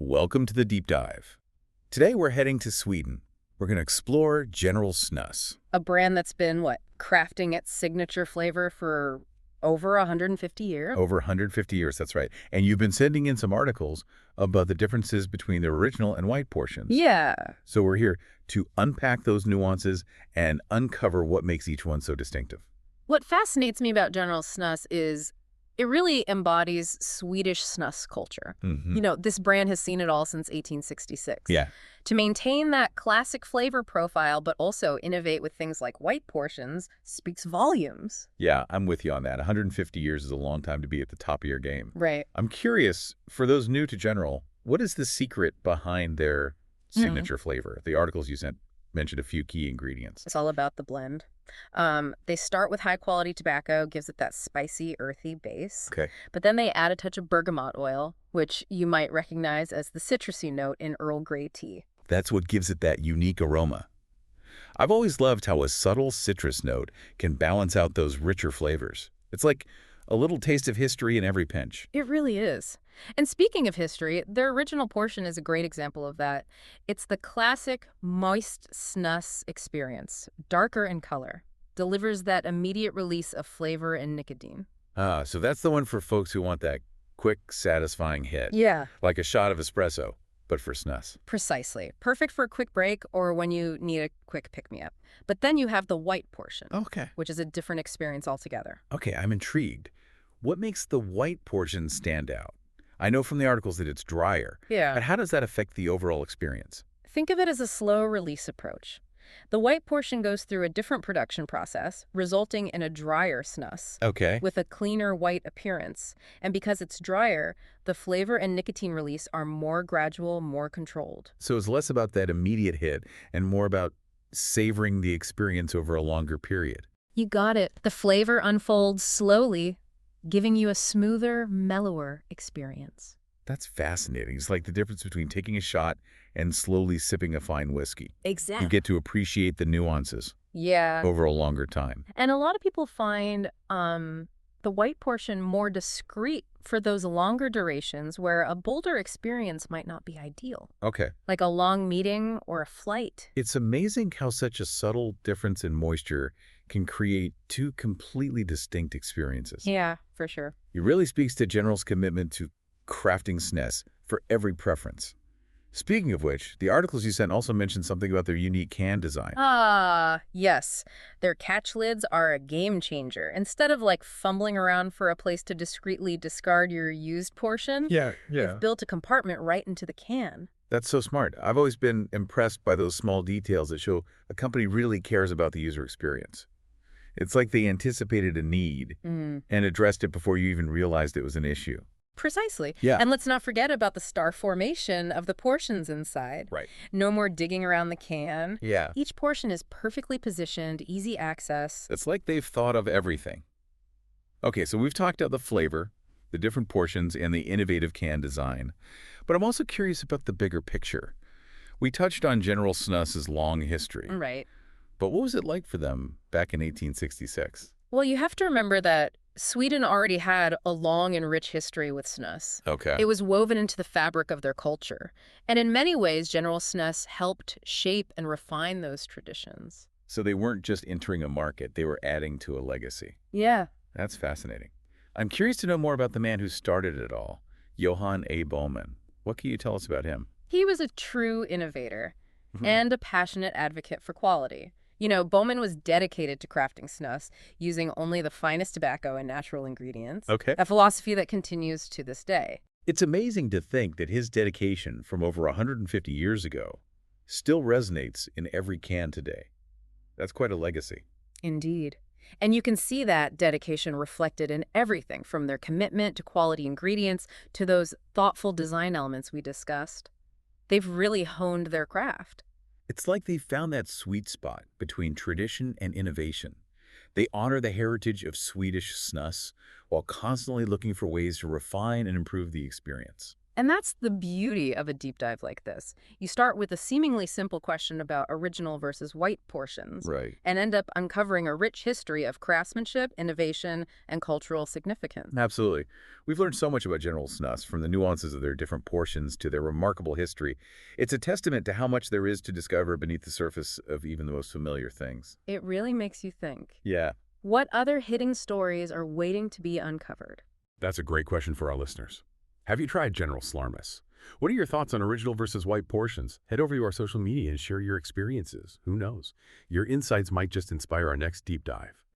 Welcome to the deep dive. Today we're heading to Sweden. We're going to explore General Snus. A brand that's been, crafting its signature flavor for over 150 years. Over 150 years, that's right. And you've been sending in some articles about the differences between the original and white portions. Yeah. So we're here to unpack those nuances and uncover what makes each one so distinctive. What fascinates me about General Snus is it really embodies Swedish snus culture. This brand has seen it all since 1866. Yeah. To maintain that classic flavor profile, but also innovate with things like white portions, speaks volumes. Yeah, I'm with you on that. 150 years is a long time to be at the top of your game. Right. I'm curious, for those new to General, what is the secret behind their signature flavor? The articles you sent mentioned a few key ingredients. It's all about the blend. They start with high-quality tobacco, gives it that spicy, earthy base. Okay. But then they add a touch of bergamot oil, which you might recognize as the citrusy note in Earl Grey tea. That's what gives it that unique aroma. I've always loved how a subtle citrus note can balance out those richer flavors. It's like a little taste of history in every pinch. It really is. And speaking of history, their original portion is a great example of that. It's the classic moist snus experience, darker in color, delivers that immediate release of flavor and nicotine. So that's the one for folks who want that quick, satisfying hit. Yeah. Like a shot of espresso, but for snus. Precisely. Perfect for a quick break or when you need a quick pick-me-up. But then you have the white portion, Okay. which is a different experience altogether. Okay, I'm intrigued. What makes the white portion stand out? I know from the articles that it's drier, Yeah. but how does that affect the overall experience? Think of it as a slow-release approach. The white portion goes through a different production process, resulting in a drier snus Okay. with a cleaner white appearance. And because it's drier, the flavor and nicotine release are more gradual, more controlled. So it's less about that immediate hit and more about savoring the experience over a longer period. You got it. The flavor unfolds slowly, giving you a smoother, mellower experience. That's fascinating. It's like the difference between taking a shot and slowly sipping a fine whiskey. Exactly. You get to appreciate the nuances Yeah. over a longer time. And a lot of people find the white portion more discreet for those longer durations where a bolder experience might not be ideal, Okay. like a long meeting or a flight. It's amazing how such a subtle difference in moisture can create two completely distinct experiences. Yeah, for sure. It really speaks to General's commitment to crafting snus for every preference. Speaking of which, the articles you sent also mentioned something about their unique can design. Yes. Their catch lids are a game changer. Instead of fumbling around for a place to discreetly discard your used portion, you've built a compartment right into the can. That's so smart. I've always been impressed by those small details that show a company really cares about the user experience. It's like they anticipated a need and addressed it before you even realized it was an issue. Precisely. Yeah. And let's not forget about the star formation of the portions inside. Right. No more digging around the can. Yeah. Each portion is perfectly positioned, easy access. It's like they've thought of everything. Okay, so we've talked about the flavor, the different portions, and the innovative can design. But I'm also curious about the bigger picture. We touched on General Snus's long history. Right. But what was it like for them back in 1866? Well, you have to remember that Sweden already had a long and rich history with snus. Okay. It was woven into the fabric of their culture. And in many ways, General Snus helped shape and refine those traditions. So they weren't just entering a market, they were adding to a legacy. Yeah. That's fascinating. I'm curious to know more about the man who started it all, Johann A. Bowman. What can you tell us about him? He was a true innovator and a passionate advocate for quality. Bowman was dedicated to crafting snus, using only the finest tobacco and natural ingredients. Okay. A philosophy that continues to this day. It's amazing to think that his dedication from over 150 years ago still resonates in every can today. That's quite a legacy. Indeed. And you can see that dedication reflected in everything from their commitment to quality ingredients to those thoughtful design elements we discussed. They've really honed their craft. It's like they found that sweet spot between tradition and innovation. They honor the heritage of Swedish snus while constantly looking for ways to refine and improve the experience. And that's the beauty of a deep dive like this. You start with a seemingly simple question about original versus white portions Right. and end up uncovering a rich history of craftsmanship, innovation, and cultural significance. Absolutely. We've learned so much about General Snus, from the nuances of their different portions to their remarkable history. It's a testament to how much there is to discover beneath the surface of even the most familiar things. It really makes you think. Yeah. What other hidden stories are waiting to be uncovered? That's a great question for our listeners. Have you tried General Slarmus? What are your thoughts on original versus white portions? Head over to our social media and share your experiences. Who knows? Your insights might just inspire our next deep dive.